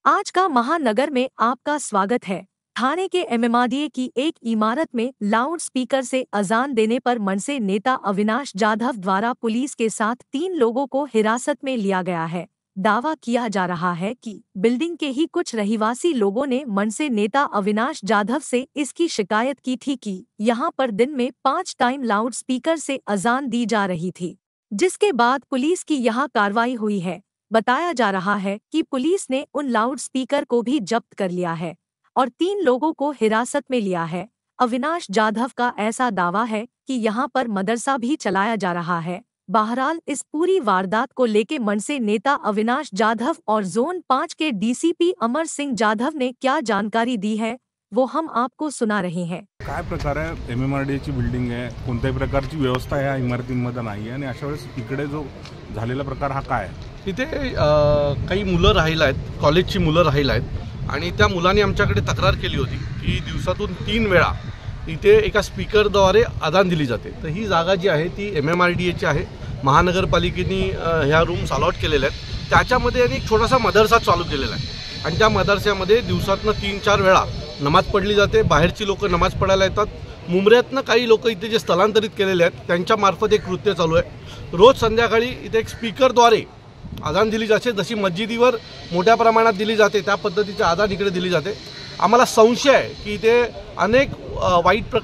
आज का महानगर में आपका स्वागत है। थाने के एमएमआरडीए की एक इमारत में लाउड स्पीकर से अजान देने पर मनसे नेता अविनाश जाधव द्वारा पुलिस के साथ 3 लोगों को हिरासत में लिया गया है। दावा किया जा रहा है कि बिल्डिंग के ही कुछ रहिवासी लोगों ने मनसे नेता अविनाश जाधव से इसकी शिकायत की थी कि यहां पर दिन में 5 टाइम लाउड स्पीकर से अजान दी जा रही थी, जिसके बाद पुलिस की यहां कार्रवाई हुई है। बताया जा रहा है कि पुलिस ने उन लाउड स्पीकर को भी जब्त कर लिया है और 3 लोगों को हिरासत में लिया है। अविनाश जाधव का ऐसा दावा है कि यहां पर मदरसा भी चलाया जा रहा है। बहरहाल इस पूरी वारदात को लेके मनसे नेता अविनाश जाधव और जोन 5 के डीसीपी अमर सिंह जाधव ने क्या जानकारी दी है, वो हम आपको सुना रहे हैं। काय प्रकार आहे? एमएमआरडीएची बिल्डिंग आहे, कोणत्याही प्रकारची व्यवस्था या इमारतींमध्ये नाही आहे आणि अशा वेळेस इकडे जो झालेला प्रकार हा काय आहे? तिथे काही मुलं राहिला आहेत, कॉलेजची मुलं राहिला आहेत आणि त्या मुलांनी आमच्याकडे तक्रार केली होती की दिवसातून 3 वेळा इथे एका स्पीकरद्वारे अजान दिली जाते। तर ही जागा जी आहे ती एमएमआरडीएची आहे। महानगरपालिकेने ह्या रूम्स अलॉट केलेल्या आहेत। त्याच्यामध्ये एक छोटासा मदरसा चालू केलेला आहे आणि त्या मदरस्यामध्ये दिवसातून 3-4 वेळा नमाज पढली जाते। बाहेरची लोक नमाज पढायला येतात। मुंबऱ्यातनं काही लोक इथे जे स्थलांतरित केलेले आहेत त्यांच्यामार्फत एक कृत्य चालू आहे। रोज संध्याकाळी इथे एक स्पीकरद्वारे अजान दिली जाते। जशी मस्जिदीवर मोठ्या प्रमाणात दिली जाते त्या पद्धतीचे अजान इकडे दिली जाते। आम्हाला संशय आहे की इथे अनेक वाईट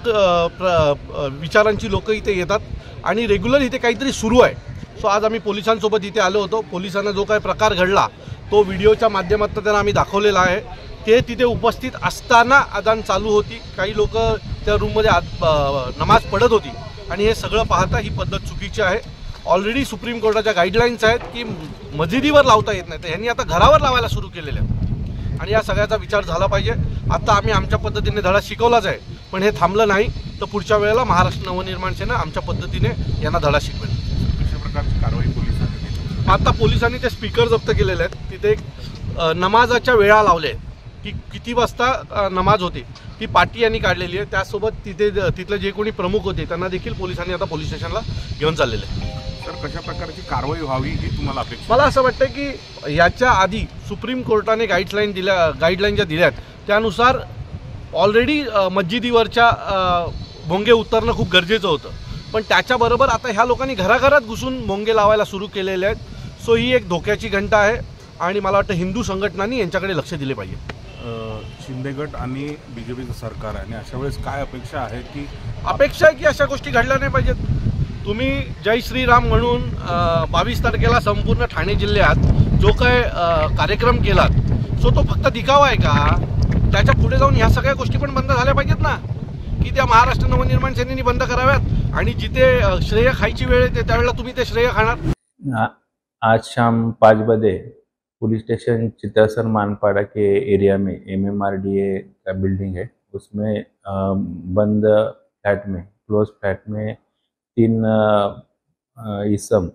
विचारांची लोक इथे येतात आणि रेग्युलर इथे काहीतरी सुरू आहे। सो आज आम्ही पोलिसांसोबत इथे आलो होतो। पोलिसांना जो काही प्रकार घडला तो व्हिडिओच्या माध्यमातून त्यांना आम्ही दाखवलेला आहे। ते तिथे उपस्थित असताना अजान चालू होती, काही लोक त्या रूममध्ये नमाज पढत होती आणि हे सगळं पाहता ही पद्धत चुकीची आहे। ऑलरेडी सुप्रीम कोर्टाच्या गाईडलाईन्स आहेत की मस्जिदीवर लावता येत नाही, तर यांनी आता घरावर लावायला सुरू केलेले आहे आणि या सगळ्याचा विचार झाला पाहिजे। आता आम्ही आमच्या पद्धतीने धडा शिकवलाच आहे, पण हे थांबलं नाही तर पुढच्या वेळेला महाराष्ट्र नवनिर्माण सेना आमच्या पद्धतीने यांना धडा शिकवेल। कशा प्रकारची कारवाई पोलिसांनी केली? आता पोलिसांनी ते स्पीकर जप्त केलेले आहेत। तिथे एक नमाजाच्या वेळा लावल्या आहेत की किती वाजता नमाज होते ती पाटी यांनी काढलेली आहे। त्यासोबत तिथले जे कोणी प्रमुख होते त्यांना देखील पोलिसांनी आता पोलीस स्टेशनला घेऊन चाललेले आहे। तर कशा प्रकारची कारवाई व्हावी ही तुम्हाला अपेक्षा? मला असं वाटतं की याच्या आधी सुप्रीम कोर्टाने गाईडलाईन ज्या दिल्यात त्यानुसार ऑलरेडी मस्जिदीवरच्या भोंगे उतरणं खूप गरजेचं होतं, पण त्याच्याबरोबर आता ह्या लोकांनी घराघरात घुसून भोंगे लावायला सुरू केलेले आहेत। सो ही एक धोक्याची घंटा आहे आणि मला वाटतं हिंदू संघटनांनी यांच्याकडे लक्ष दिले पाहिजे। शिंदे गट आणि बीजेपीचं सरकार आहे आणि अशा वेळेस काय अपेक्षा आहे की अशा गोष्टी घडल्या नाही पाहिजेत। तुम्ही जय श्रीराम म्हणून 22 तारखेला संपूर्ण ठाणे जिल्ह्यात जो काय कार्यक्रम केलात सो तो फक्त दिखावा आहे का? त्याच्या पुढे जाऊन ह्या सगळ्या गोष्टी पण बंद झाल्या पाहिजेत ना, की त्या महाराष्ट्र नवनिर्माण सेनेने बंद कराव्यात आणि जिथे श्रेय खायची वेळ येते त्यावेळेला तुम्ही ते श्रेय खाणार। आज शाम 5 बजे पुलिस स्टेशन चितरसर मानपाड़ा के एरिया में एमएमआरडीए का बिल्डिंग है, उसमें बंद फ्लैट में क्लोज फ्लैट में 3 इसम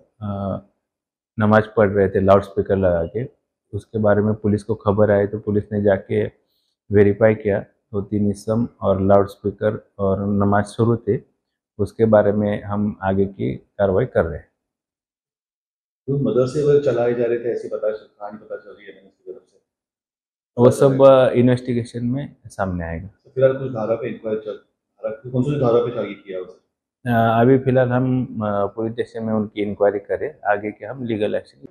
नमाज पढ़ रहे थे लाउड स्पीकर लगा के। उसके बारे में पुलिस को खबर आई तो पुलिस ने जाके वेरीफाई किया तो 3 इसम और लाउड स्पीकर और नमाज शुरू थे। उसके बारे में हम आगे की कार्रवाई कर रहे हैं। तो मदरसे पर चलाए जा रहे थे ऐसी कहानी पता चल रही है एमएनसी की तरफ से, वो सब इन्वेस्टिगेशन में सामने आएगा। तो फिलहाल कुछ धारा पे कौन सी धारा पे चार्ज किया अभी फिलहाल हम पुलिस स्टेशन में उनकी इंक्वायरी करें, आगे के हम लीगल एक्शन